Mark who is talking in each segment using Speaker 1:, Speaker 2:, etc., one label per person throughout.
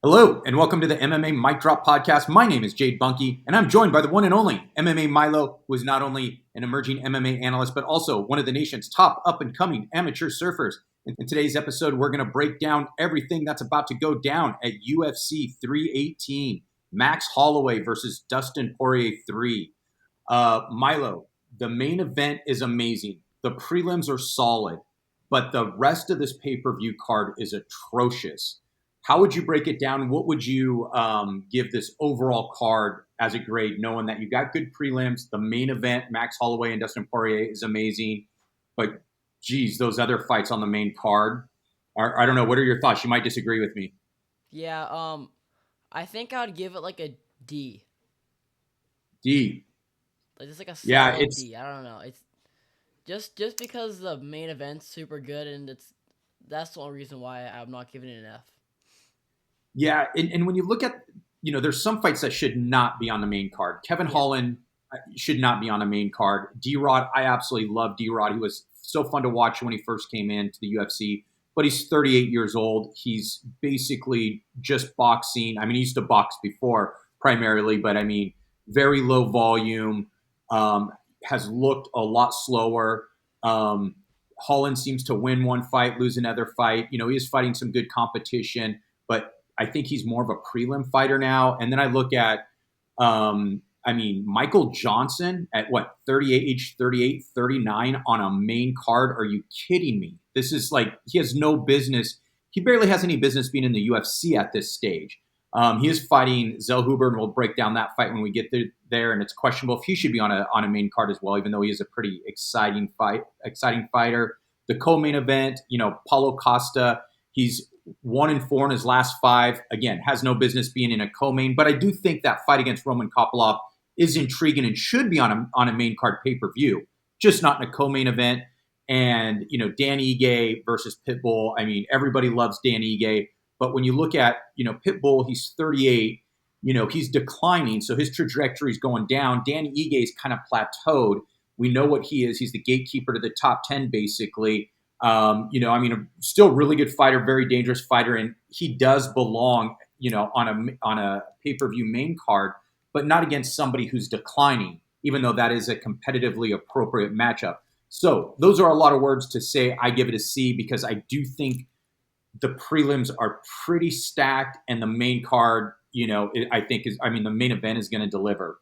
Speaker 1: Hello, and welcome to the MMA Mic Drop Podcast. My name is Jade Bunky, and I'm joined by the one and only MMA Milo, who is not only an emerging MMA analyst, but also one of the nation's top up-and-coming amateur surfers. In today's episode, we're going to break down everything that's about to go down at UFC 318. Max Holloway versus Dustin Poirier 3. Milo, the main event is amazing. The prelims are solid, but the rest of this pay-per-view card is atrocious. How would you break it down? What would you give this overall card as a grade, knowing that you got good prelims? The main event, Max Holloway and Dustin Poirier, is amazing. But, geez, those other fights on the main card, I don't know. What are your thoughts? You might disagree with me.
Speaker 2: Yeah, I think I would give it like a D.
Speaker 1: D.
Speaker 2: Like just like a
Speaker 1: Yeah,
Speaker 2: solid
Speaker 1: it's
Speaker 2: D. I don't know. It's just because the main event's super good, and that's the only reason why I'm not giving it an F.
Speaker 1: yeah, and when you look at, there's some fights that should not be on the main card. Kevin Holland should not be on the main card. D-Rod, I absolutely love D-Rod. He was so fun to watch when he first came into the UFC, but he's 38 years old. He's basically just boxing. I mean, he used to box before primarily, but I mean, very low volume, has looked a lot slower. Holland seems to win one fight, lose another fight. He is fighting some good competition, but I think he's more of a prelim fighter now. And then I look at, Michael Johnson at 38, 39 on a main card. Are you kidding me? This is like, he has no business. He barely has any business being in the UFC at this stage. He is fighting Zell Hoover, and we'll break down that fight when we get there. And it's questionable if he should be on a main card as well, even though he is a pretty exciting fighter. The co-main event, Paulo Costa, he's 1-4 in his last 5. Again, has no business being in a co-main, but I do think that fight against Roman Kopylov is intriguing and should be on a main card pay-per-view, just not in a co-main event. And, Dan Ige versus Pitbull. I mean, everybody loves Dan Ige, but when you look at, Pitbull, he's 38, he's declining, so his trajectory is going down. Dan Ige is kind of plateaued. We know what he is. He's the gatekeeper to the top 10, basically. Still really good fighter, very dangerous fighter, and he does belong, on a pay-per-view main card, but not against somebody who's declining, even though that is a competitively appropriate matchup. So those are a lot of words to say I give it a C, because I do think the prelims are pretty stacked, and the main card, the main event is going to deliver.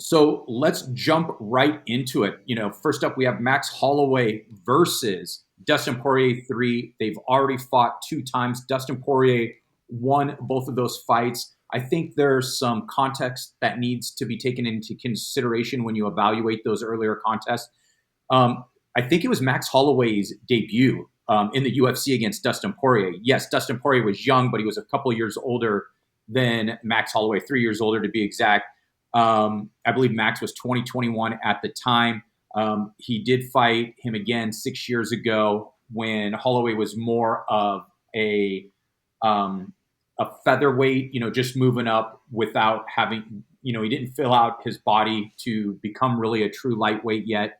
Speaker 1: So let's jump right into it. First up, we have Max Holloway versus Dustin Poirier 3. They've already fought 2 times. Dustin Poirier won both of those fights. I think there's some context that needs to be taken into consideration when you evaluate those earlier contests. I think it was Max Holloway's debut in the UFC against Dustin Poirier. Yes, Dustin Poirier was young, but he was a couple of years older than Max Holloway, 3 years older to be exact. I believe Max was 2021 at the time. He did fight him again 6 years ago when Holloway was more of a featherweight, just moving up without having, he didn't fill out his body to become really a true lightweight yet.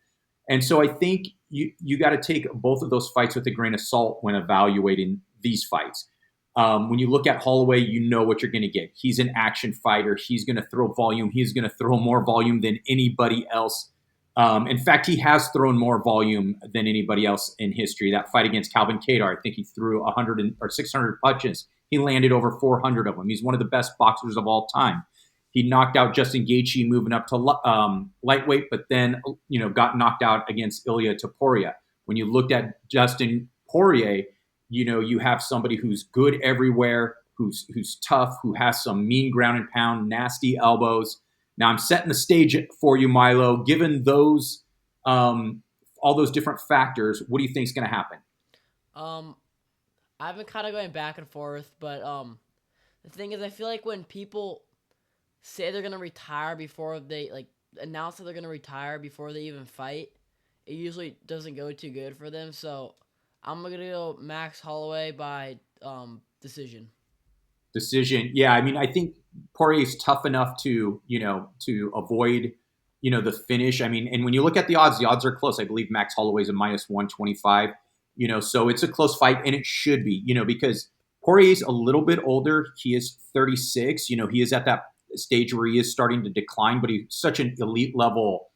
Speaker 1: And so I think you got to take both of those fights with a grain of salt when evaluating these fights. When you look at Holloway, you know what you're going to get. He's an action fighter. He's going to throw volume. He's going to throw more volume than anybody else. In fact, he has thrown more volume than anybody else in history. That fight against Calvin Kattar, I think he threw 100 or 600 punches. He landed over 400 of them. He's one of the best boxers of all time. He knocked out Justin Gaethje moving up to lightweight, but then got knocked out against Ilia Topuria. When you looked at Dustin Poirier, you have somebody who's good everywhere, who's tough, who has some mean ground and pound, nasty elbows. Now I'm setting the stage for you, Milo. Given those, all those different factors, what do you think is going to happen?
Speaker 2: I've been kind of going back and forth, but the thing is, I feel like when people say they're gonna retire before they announce that they're gonna retire before they even fight, it usually doesn't go too good for them. So I'm gonna go Max Holloway by decision.
Speaker 1: Decision. Yeah, I think Poirier's tough enough to avoid the finish. And when you look at the odds are close. I believe Max Holloway's a -125. So it's a close fight, and it should be. Because Poirier's a little bit older. He is 36. He is at that stage where he is starting to decline, but he's such an elite level,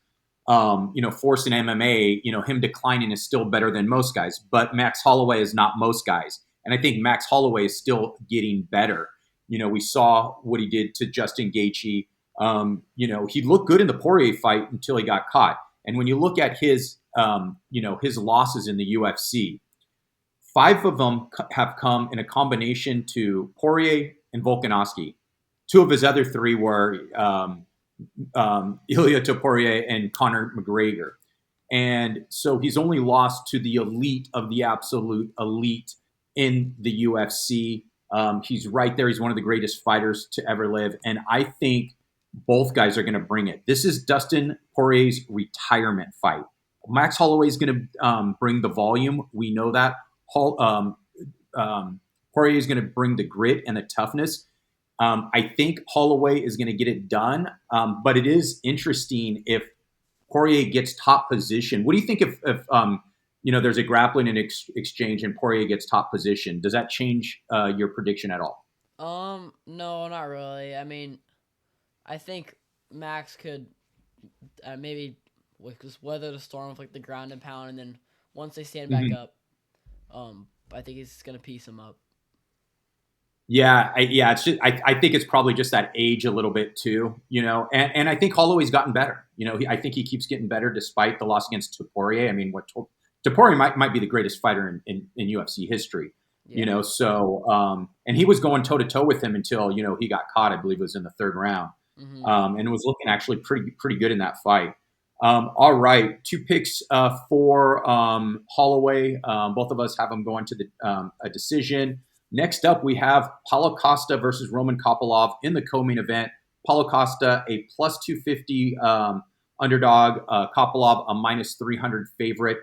Speaker 1: force in MMA. Him declining is still better than most guys. But Max Holloway is not most guys, and I think Max Holloway is still getting better. We saw what he did to Justin Gaethje. He looked good in the Poirier fight until he got caught. And when you look at his losses in the UFC, 5 of them have come in a combination to Poirier and Volkanovski. 2 of his other 3 were Ilia Poirier and Conor McGregor. And so he's only lost to the elite of the absolute elite in the UFC. He's right there. He's one of the greatest fighters to ever live. And I think both guys are going to bring it. This is Dustin Poirier's retirement fight. Max Holloway is going to bring the volume. We know that. Poirier is going to bring the grit and the toughness. I think Holloway is going to get it done. But it is interesting if Poirier gets top position. What do you think if there's a grappling and exchange and Poirier gets top position? Does that change your prediction at all?
Speaker 2: No, not really. I mean, I think Max could maybe just weather the storm with like the ground and pound, and then once they stand back up, I think he's gonna piece him up.
Speaker 1: Yeah, it's just I think it's probably just that age a little bit too, and I think Holloway's gotten better. I think he keeps getting better despite the loss against Poirier. I mean, Poirier might be the greatest fighter in UFC history.
Speaker 2: Yeah.
Speaker 1: So and he was going toe to toe with him until he got caught. I believe it was in the 3rd round, and was looking actually pretty good in that fight. All right, 2 picks for Holloway. Both of us have him going to a decision. Next up, we have Paulo Costa versus Roman Kopylov in the co-main event. Paulo Costa, a plus 250 underdog. Kopylov, a minus 300 favorite.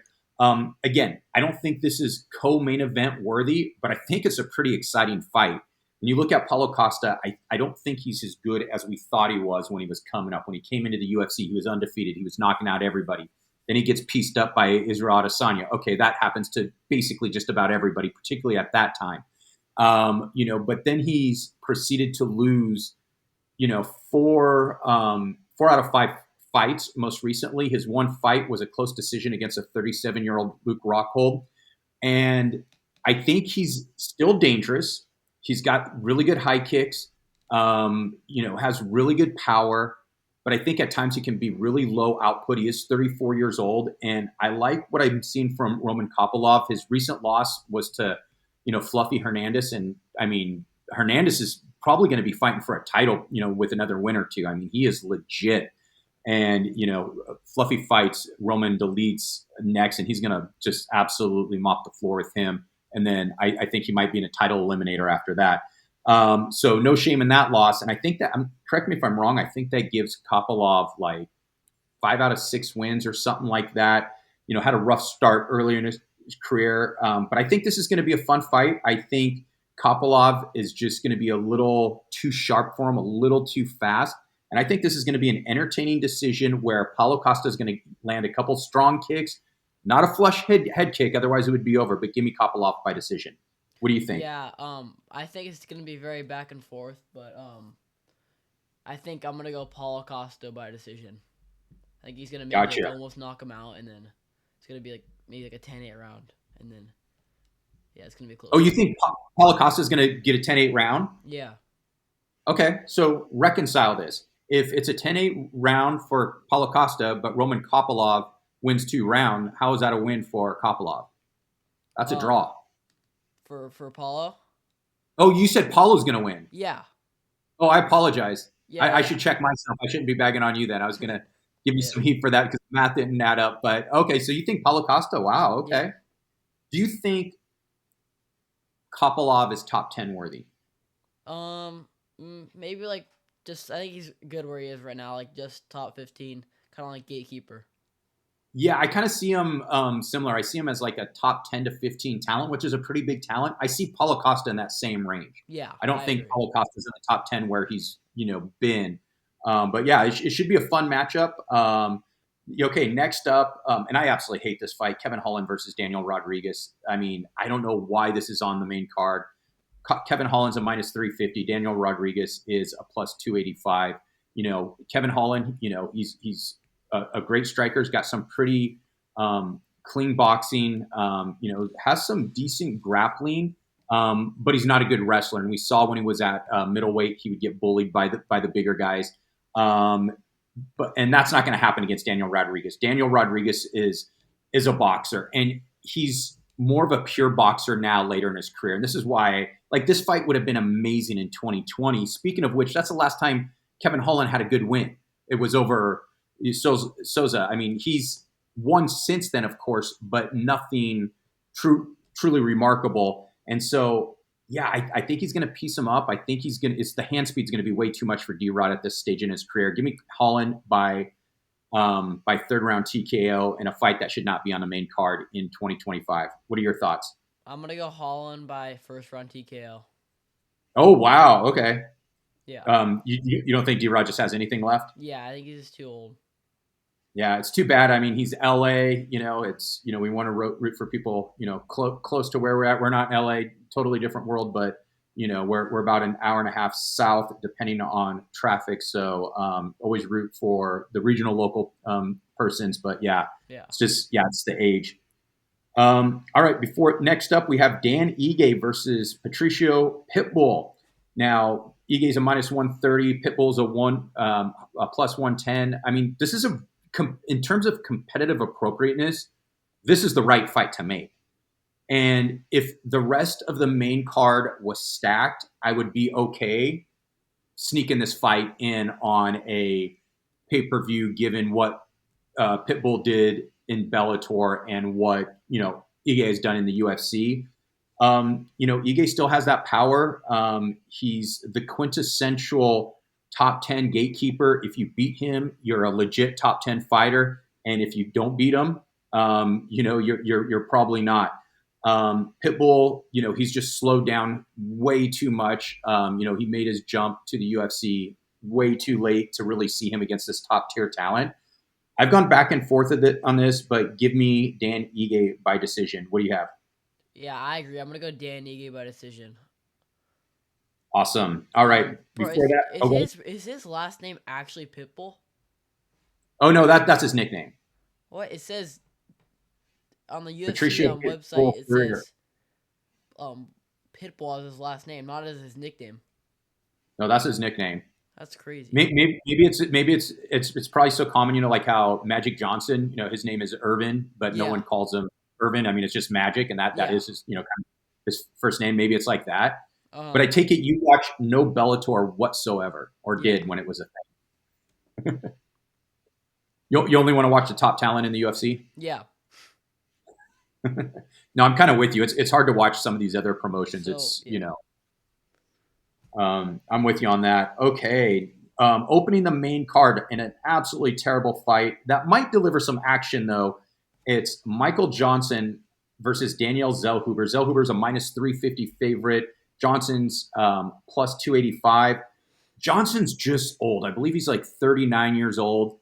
Speaker 1: Again, I don't think this is co-main event worthy, but I think it's a pretty exciting fight. When you look at Paulo Costa, I don't think he's as good as we thought he was when he was coming up. When he came into the UFC, he was undefeated. He was knocking out everybody. Then he gets pieced up by Israel Adesanya. Okay, that happens to basically just about everybody, particularly at that time. But then he's proceeded to lose, 4 out of 5 fights. Most recently, his one fight was a close decision against a 37-year-old Luke Rockhold. And I think he's still dangerous. He's got really good high kicks, has really good power. But I think at times he can be really low output. He is 34 years old. And I like what I've seen from Roman Kopylov. His recent loss was to Fluffy Hernandez. And I mean, Hernandez is probably going to be fighting for a title, with another win or two. I mean, he is legit. And, Fluffy fights, Roman deletes next, and he's going to just absolutely mop the floor with him. And then I think he might be in a title eliminator after that. So no shame in that loss. And I think that, correct me if I'm wrong, I think that gives Kopylov like 5 out of 6 wins or something like that. Had a rough start earlier in his career. But I think this is going to be a fun fight. I think Kopylov is just going to be a little too sharp for him, a little too fast. And I think this is going to be an entertaining decision where Paulo Costa is going to land a couple strong kicks, not a flush head kick, otherwise it would be over. But give me Kopylov by decision. What do you think?
Speaker 2: Yeah, I think it's going to be very back and forth, but I think I'm going to go Paulo Costa by decision. I think he's going to maybe almost knock him out, and then it's going to be maybe a 10-8 round, and then it's going to be close.
Speaker 1: Oh, you think Paulo Costa is going to get a 10-8 round?
Speaker 2: Yeah.
Speaker 1: Okay, so reconcile this. If it's a 10-8 round for Paulo Costa, but Roman Kopylov wins 2 rounds, how is that a win for Kopylov? That's a draw.
Speaker 2: For Paulo?
Speaker 1: Oh, you said Paulo's going to win.
Speaker 2: Yeah.
Speaker 1: Oh, I apologize.
Speaker 2: Yeah,
Speaker 1: I should check myself. I shouldn't be bagging on you then. I was going to give you some heat for that because the math didn't add up. But okay, so you think Paulo Costa? Wow, okay. Yeah. Do you think Kopylov is top 10 worthy?
Speaker 2: Maybe I think he's good where he is right now, just top 15, kind of like gatekeeper.
Speaker 1: Yeah, I kind of see him similar. I see him as a top 10 to 15 talent, which is a pretty big talent. I see Paulo Costa in that same range.
Speaker 2: Yeah.
Speaker 1: I don't think Paulo Costa is in the top 10 where he's, been. But yeah, it should be a fun matchup. Okay, next up, and I absolutely hate this fight, Kevin Holland versus Daniel Rodriguez. I mean, I don't know why this is on the main card. Kevin Holland's a minus 350. Daniel Rodriguez is a plus 285. Kevin Holland, he's a great striker. He's got some pretty clean boxing, has some decent grappling, but he's not a good wrestler. And we saw when he was at middleweight, he would get bullied by the bigger guys. And that's not going to happen against Daniel Rodriguez. Daniel Rodriguez is a boxer, and he's more of a pure boxer now later in his career. And this is why, this fight would have been amazing in 2020. Speaking of which, that's the last time Kevin Holland had a good win. It was over Souza. I mean, he's won since then, of course, but nothing truly remarkable. And so, yeah, I think he's going to piece him up. I think the hand speed's going to be way too much for D-Rod at this stage in his career. Give me Holland by third round TKO in a fight that should not be on the main card in 2025. What are your thoughts?
Speaker 2: I'm going to go Holland by first round TKO.
Speaker 1: Oh, wow. Okay.
Speaker 2: Yeah.
Speaker 1: You don't think D-Rod just has anything left?
Speaker 2: Yeah, I think he's just too old.
Speaker 1: Yeah, it's too bad. I mean, he's LA, we want to root for people, close to where we're at. We're not in LA, totally different world, but we're about an hour and a half south, depending on traffic. So always root for the regional local persons. But it's the age. All right. Next up, we have Dan Ige versus Patricio Pitbull. Now, Ige's a minus 130. Pitbull's a plus 110. I mean, this is in terms of competitive appropriateness, this is the right fight to make. And if the rest of the main card was stacked, I would be okay sneaking this fight in on a pay-per-view, given what Pitbull did in Bellator and what, Ige has done in the UFC. Ige still has that power. He's the quintessential top 10 gatekeeper. If you beat him, you're a legit top 10 fighter. And if you don't beat him, you're probably not. Pitbull, he's just slowed down way too much. He made his jump to the UFC way too late to really see him against this top tier talent. I've gone back and forth on this, but give me Dan Ige by decision. What do you have?
Speaker 2: Yeah, I agree. I'm going to go Dan Ige by decision.
Speaker 1: Awesome. All right.
Speaker 2: Is his last name actually Pitbull?
Speaker 1: Oh, no, that's his nickname.
Speaker 2: What? It says on the UFC
Speaker 1: Patricio
Speaker 2: website, it
Speaker 1: Pitbull.
Speaker 2: says Pitbull as his last name, not as his nickname.
Speaker 1: No, that's his nickname.
Speaker 2: That's crazy.
Speaker 1: Maybe it's probably so common, like how Magic Johnson, his name is Irvin, but no one calls him Irvin. I mean, it's just Magic, and that is his, kind of his first name. Maybe it's like that. But I take it you watch no Bellator whatsoever, or did when it was a thing. You only want to watch the top talent in the UFC?
Speaker 2: Yeah.
Speaker 1: No, I'm kind of with you. It's hard to watch some of these other promotions. I'm with you on that. Okay. Opening the main card in an absolutely terrible fight that might deliver some action, though. It's Michael Johnson versus Daniel Zellhuber. Zellhuber's a minus 350 favorite. Johnson's plus 285. Johnson's just old. I believe he's like 39 years old.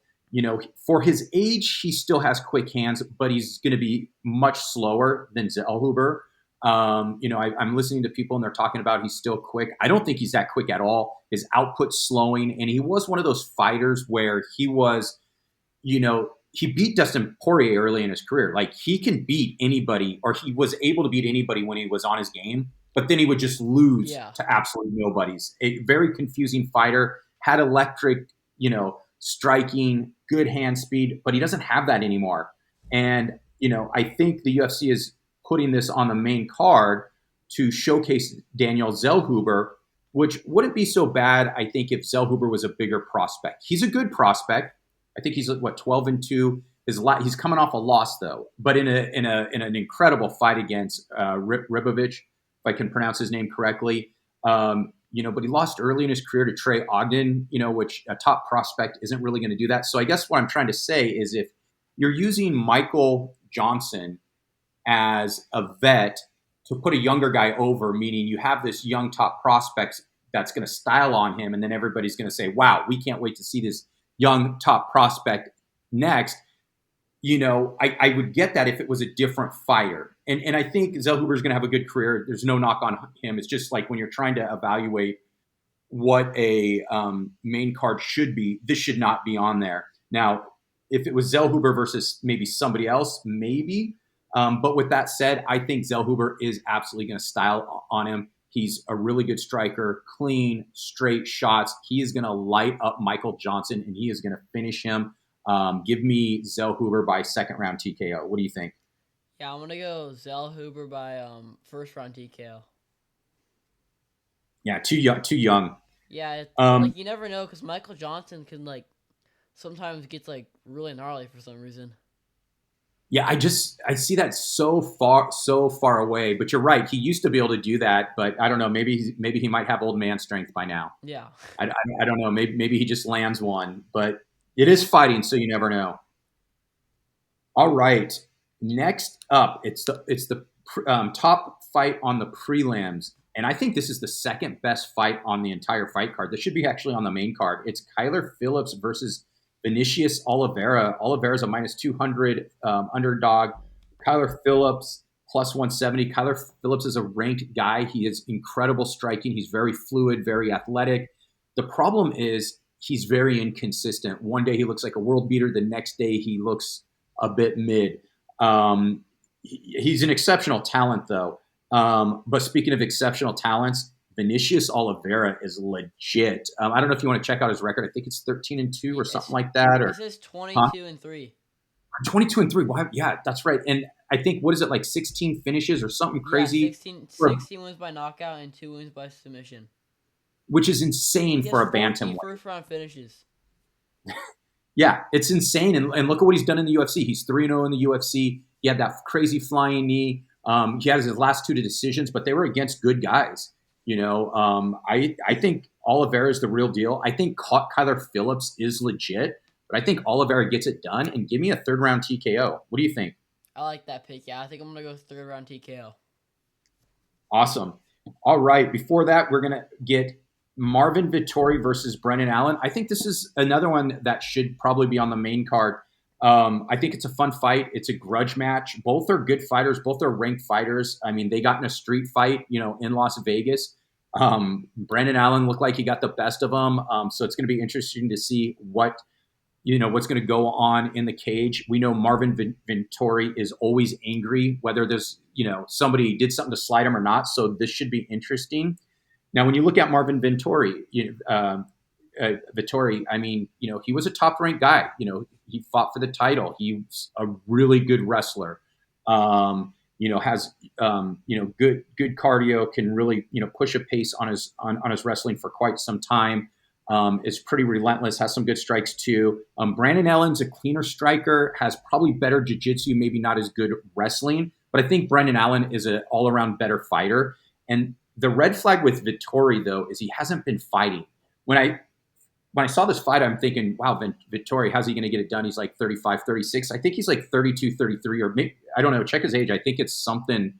Speaker 1: For his age, he still has quick hands, but he's going to be much slower than Zellhuber. I'm listening to people and they're talking about he's still quick. I don't think he's that quick at all. His output's slowing, and he was one of those fighters where he was, he beat Dustin Poirier early in his career. Like, he can beat anybody, or he was able to beat anybody when he was on his game, but then he would just lose to absolutely nobodies. A very confusing fighter, had electric, striking, good hand speed, but he doesn't have that anymore. And, I think the UFC is putting this on the main card to showcase Daniel Zellhuber, which wouldn't be so bad, I think, if Zellhuber was a bigger prospect. He's a good prospect. I think he's 12-2. He's coming off a loss, though, but in an incredible fight against Ribovich, if I can pronounce his name correctly. But he lost early in his career to Trey Ogden, which a top prospect isn't really going to do that. So I guess what I'm trying to say is, if you're using Michael Johnson as a vet to put a younger guy over, meaning you have this young top prospect that's going to style on him, and then everybody's going to say, wow, we can't wait to see this young top prospect next. I would get that if it was a different fighter. And I think Zell Huber is going to have a good career. There's no knock on him. It's just like when you're trying to evaluate what a main card should be, this should not be on there. Now, if it was Zellhuber versus maybe somebody else, maybe. But with that said, I think Zellhuber is absolutely going to style on him. He's a really good striker, clean, straight shots. He is going to light up Michael Johnson, and he is going to finish him. Give me Zellhuber by second round TKO. What do you think?
Speaker 2: Yeah, I'm gonna go Zell Huber by first round TKO.
Speaker 1: Yeah, too young. Too young.
Speaker 2: Yeah,
Speaker 1: Um,
Speaker 2: like you never know because Michael Johnson can like sometimes gets like really gnarly for some reason.
Speaker 1: Yeah, I see that so far away. But you're right. He used to be able to do that, but I don't know. Maybe he might have old man strength by now.
Speaker 2: Yeah.
Speaker 1: I don't know. Maybe he just lands one. But it is fighting, so you never know. All right. Next up, it's the top fight on the prelims, and I think this is the second best fight on the entire fight card. This should be actually on the main card. It's Kyler Phillips versus Vinicius Oliveira. Oliveira's a -200 underdog. Kyler Phillips +170. Kyler Phillips is a ranked guy. He is incredible striking. He's very fluid, very athletic. The problem is he's very inconsistent. One day he looks like a world beater. The next day he looks a bit mid. He's an exceptional talent, though. But speaking of exceptional talents, Vinicius Oliveira is legit. I don't know if you want to check out his record. I think it's 13-2 or something like that,
Speaker 2: It
Speaker 1: or
Speaker 2: says
Speaker 1: huh?
Speaker 2: 22-3.
Speaker 1: 22-3. Wow, yeah, that's right. And I think what is it like 16 finishes or something
Speaker 2: Yeah,
Speaker 1: crazy,
Speaker 2: 16 wins by knockout and 2 wins by submission.
Speaker 1: which is insane
Speaker 2: He has
Speaker 1: for a
Speaker 2: 14
Speaker 1: bantamweight.
Speaker 2: first round finishes.
Speaker 1: Yeah, it's insane. And look at what he's done in the UFC. He's 3-0 in the UFC. He had that crazy flying knee. He had his last two decisions, but they were against good guys. I think Oliveira is the real deal. I think Kyler Phillips is legit, but I think Oliveira gets it done. And give me a third round TKO. What do you think?
Speaker 2: I like that pick. Yeah, I think I'm gonna go third round TKO.
Speaker 1: Awesome. All right. Before that, we're gonna get Marvin Vettori versus Brendan Allen. I think this is another one that should probably be on the main card. I think it's a fun fight. It's a grudge match. Both are good fighters. Both are ranked fighters. I mean, they got in a street fight, in Las Vegas. Brendan Allen looked like he got the best of them. So it's going to be interesting to see what's going to go on in the cage. We know Marvin Vettori is always angry, whether there's somebody did something to slide him or not. So this should be interesting. Now, when you look at Marvin Vettori, I mean, he was a top ranked guy. He fought for the title. He's a really good wrestler. Has good cardio, can really push a pace on his wrestling for quite some time. Is pretty relentless, has some good strikes too. Brandon Allen's a cleaner striker, has probably better jiu-jitsu, maybe not as good wrestling, but I think Brandon Allen is an all-around better fighter. And the red flag with Vettori, though, is he hasn't been fighting. When I saw this fight, I'm thinking, wow, Vettori, how's he going to get it done? He's like 35, 36. I think he's like 32, 33, or maybe, I don't know, check his age. I think it's something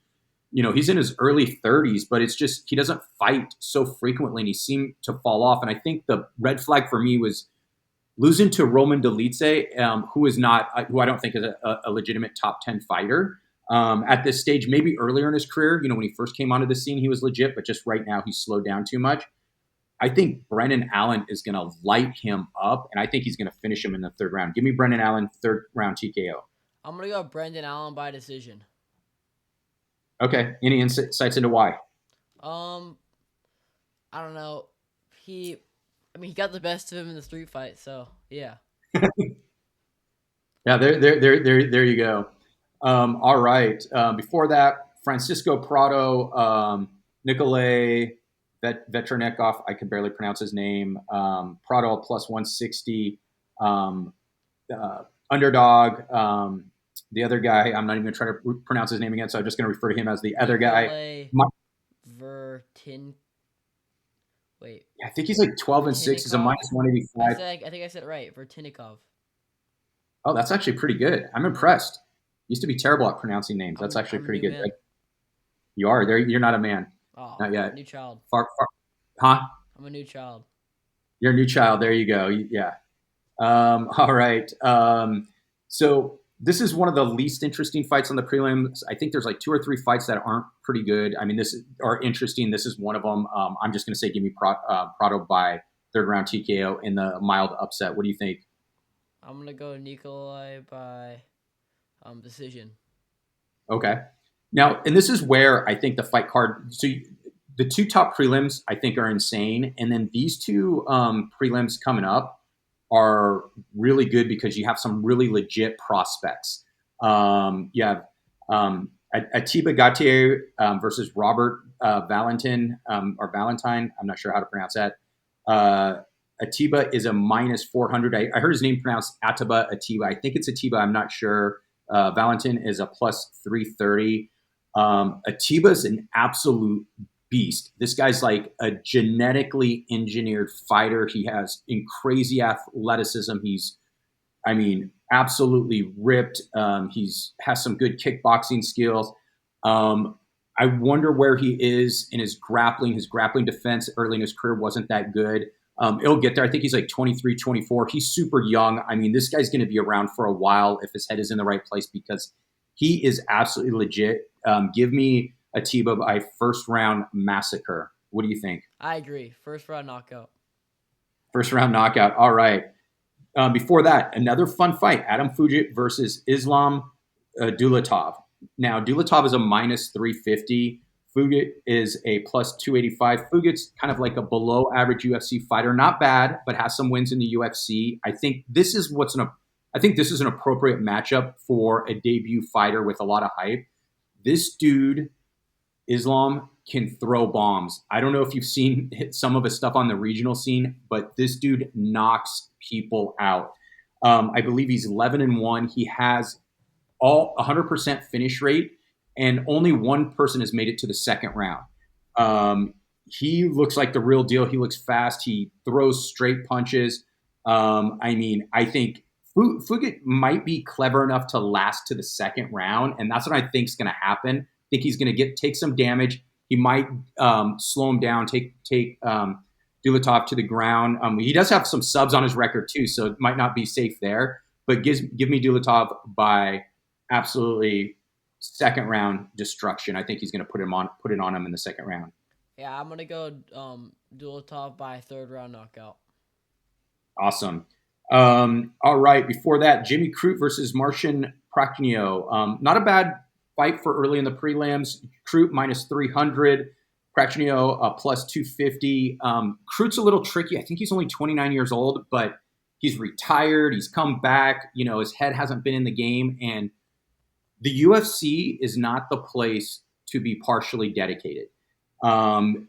Speaker 1: he's in his early 30s, but it's just he doesn't fight so frequently, and he seemed to fall off. And I think the red flag for me was losing to Roman Dolidze, who I don't think is a legitimate top 10 fighter at this stage. Maybe earlier in his career, when he first came onto the scene, he was legit, but just right now he's slowed down too much. I think Brendan Allen is going to light him up, and I think he's going to finish him in the third round. Give me Brendan Allen, third round TKO.
Speaker 2: I'm gonna go Brendan Allen by decision.
Speaker 1: Okay. Any insights into why?
Speaker 2: Um, I don't know. He got the best of him in the street fight. So yeah.
Speaker 1: Yeah, there you go. All right. Before that, Francisco Prado, Nikolay Vetrinekov, I can barely pronounce his name. Prado +160, underdog. The other guy, I'm not even going to try to pronounce his name again, so I'm just going to refer to him as the other guy.
Speaker 2: Nikolay Vertin. Wait.
Speaker 1: I think he's like 12-6. He's a -185.
Speaker 2: I think I said it right. Vertinikov.
Speaker 1: Oh, that's actually pretty good. I'm impressed. Used to be terrible at pronouncing names. That's actually
Speaker 2: I'm a
Speaker 1: pretty
Speaker 2: new
Speaker 1: good.
Speaker 2: man.
Speaker 1: You are there. You're not a man.
Speaker 2: Oh,
Speaker 1: Not yet.
Speaker 2: new child.
Speaker 1: Far. Huh?
Speaker 2: I'm a new child.
Speaker 1: You're a new child. There you go. Yeah. All right. So This is one of the least interesting fights on the prelims. I think there's like 2 or 3 fights that aren't pretty good. I mean, this are interesting. This is one of them. I'm just going to say give me Prado by third round TKO in the mild upset. What do you think?
Speaker 2: I'm gonna go Nikolai by decision.
Speaker 1: Okay. Now, and this is where I think the fight card. So the 2 top prelims I think are insane, and then these 2 prelims coming up are really good because you have some really legit prospects. You have Atiba Gatier versus Robert Valentin or Valentine. I'm not sure how to pronounce that. Atiba is a minus 400. I heard his name pronounced Atiba. I think it's Atiba. I'm not sure. Valentin is a plus 330. Atiba is an absolute beast. This guy's like a genetically engineered fighter. He has crazy athleticism. I mean, absolutely ripped. He's has some good kickboxing skills. I wonder where he is in his grappling. His grappling defense early in his career wasn't that good. He'll get there. I think he's like 23, 24. He's super young. I mean, this guy's going to be around for a while if his head is in the right place because he is absolutely legit. Give me Atiba by first round massacre. What do you think?
Speaker 2: I agree. First round knockout.
Speaker 1: First round knockout. All right. Before that, another fun fight: Adam Fugit versus Islam Dulatov. Now, Dulatov is a minus 350. Fugit is a plus 285. Fugit's kind of like a below average UFC fighter. Not bad, but has some wins in the UFC. I think this is an appropriate matchup for a debut fighter with a lot of hype. This dude, Islam, can throw bombs. I don't know if you've seen some of his stuff on the regional scene, but this dude knocks people out. I believe he's 11-1. He has all 100% finish rate, and only one person has made it to the second round. He looks like the real deal. He looks fast. He throws straight punches. I mean, I think Fugit might be clever enough to last to the second round, and that's what I think is going to happen. I think he's going to take some damage. He might slow him down, take Dulatov to the ground. He does have some subs on his record too, so it might not be safe there. But give me Dulatov by absolutely second round destruction. I think he's going to put it on him in the second round.
Speaker 2: Yeah, I'm gonna go Dulatov by third round knockout.
Speaker 1: Awesome. All right. Before that, Jimmy Crute versus Martian Prachno. Not a bad fight for early in the prelims. Crute minus 300. Prachno plus 250. Crute's a little tricky. I think he's only 29 years old, but he's retired. He's come back. You know, his head hasn't been in the game, and the UFC is not the place to be partially dedicated. And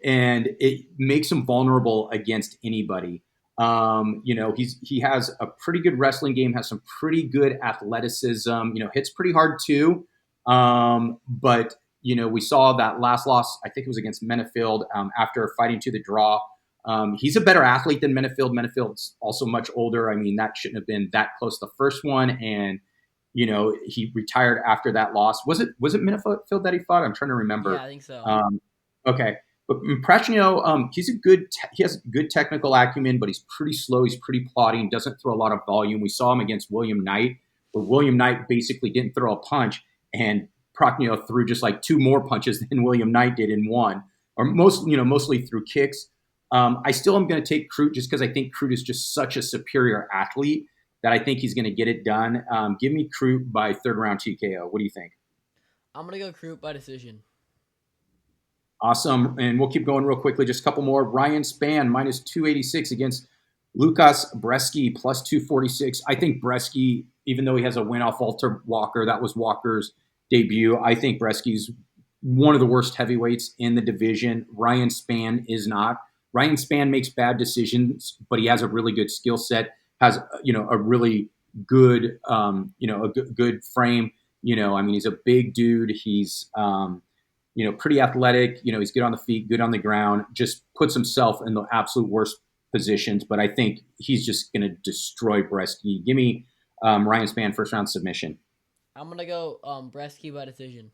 Speaker 1: it makes him vulnerable against anybody. You know, he has a pretty good wrestling game, has some pretty good athleticism, you know, hits pretty hard too. But, you know, we saw that last loss, I think it was against Menefield, after fighting to the draw. He's a better athlete than Menefield. Menefield's also much older. I mean, that shouldn't have been that close the first one. And, you know, he retired after that loss. Was it Menefield that he fought? I'm trying to remember.
Speaker 2: Yeah, I think so.
Speaker 1: Okay. But Prachno, he has good technical acumen, but he's pretty slow. He's pretty plodding, doesn't throw a lot of volume. We saw him against William Knight, where William Knight basically didn't throw a punch, and Prachno threw just like 2 more punches than William Knight did in one, or mostly through kicks. I still am going to take Crute just because I think Crute is just such a superior athlete that I think he's going to get it done. Give me Crute by third round TKO. What do you think?
Speaker 2: I'm gonna go Crute by decision.
Speaker 1: Awesome. And we'll keep going real quickly. Just a couple more. Ryan Spann, minus 286 against Lukas Bresky, plus 246. I think Bresky, even though he has a win off Walter Walker, that was Walker's debut, I think Bresky's one of the worst heavyweights in the division. Ryan Spann is not. Ryan Spann makes bad decisions, but he has a really good skill set, has, you know, a really good, good frame. You know, I mean, he's a big dude. He's, pretty athletic. You know, he's good on the feet, good on the ground, just puts himself in the absolute worst positions. But I think he's just going to destroy Bresky. Give me Ryan Spann, first round submission.
Speaker 2: I'm going to go Bresky by decision.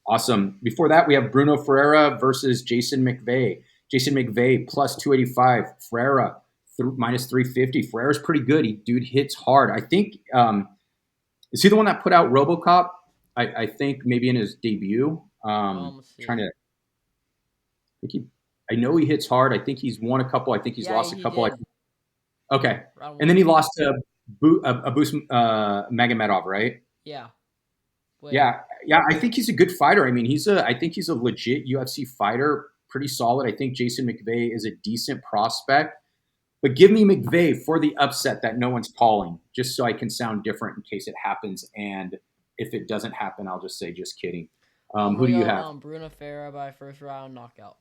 Speaker 1: Awesome. Before that, we have Bruno Ferreira versus Jason McVeigh. Jason McVeigh, plus 285. Ferreira, minus 350. Ferreira's pretty good. Dude hits hard. I think Is he the one that put out RoboCop? I think maybe in his debut.
Speaker 2: Let's
Speaker 1: Trying
Speaker 2: see.
Speaker 1: to. I know he hits hard. I think he's won a couple. I think he's
Speaker 2: Yeah,
Speaker 1: lost a
Speaker 2: he
Speaker 1: couple.
Speaker 2: did.
Speaker 1: Okay,
Speaker 2: Round
Speaker 1: and then
Speaker 2: one.
Speaker 1: he lost to Abus Magomedov, right?
Speaker 2: Yeah. Wait.
Speaker 1: Yeah. I think he's a good fighter. I mean, I think he's a legit UFC fighter, pretty solid. I think Jason McVay is a decent prospect. But give me McVay for the upset that no one's calling, just so I can sound different in case it happens. And if it doesn't happen, I'll just say, just kidding.
Speaker 2: I'm
Speaker 1: Who
Speaker 2: gonna
Speaker 1: do you
Speaker 2: go
Speaker 1: have?
Speaker 2: Bruno Ferreira by first round knockout.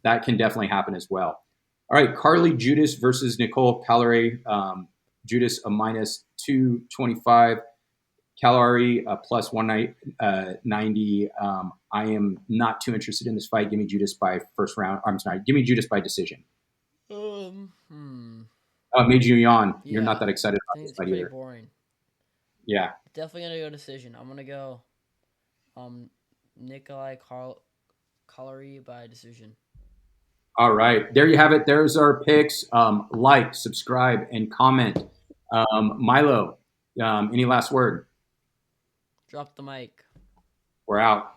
Speaker 1: That can definitely happen as well. All right, Carly Judas versus Nicole Callery. Judas a minus 225. Callery plus 190. I am not too interested in this fight. Give me Judas by first round. I'm sorry. Give me Judas by decision.
Speaker 2: Hmm.
Speaker 1: Oh, it made you yawn. You're not
Speaker 2: Yeah.
Speaker 1: that excited
Speaker 2: I
Speaker 1: about
Speaker 2: think
Speaker 1: this
Speaker 2: it's
Speaker 1: fight
Speaker 2: pretty
Speaker 1: either.
Speaker 2: boring.
Speaker 1: Yeah.
Speaker 2: Definitely gonna go decision. I'm gonna go Nikolai Collery by decision.
Speaker 1: All right. There you have it. There's our picks. Like, subscribe, and comment. Milo, any last word?
Speaker 2: Drop the mic.
Speaker 1: We're out.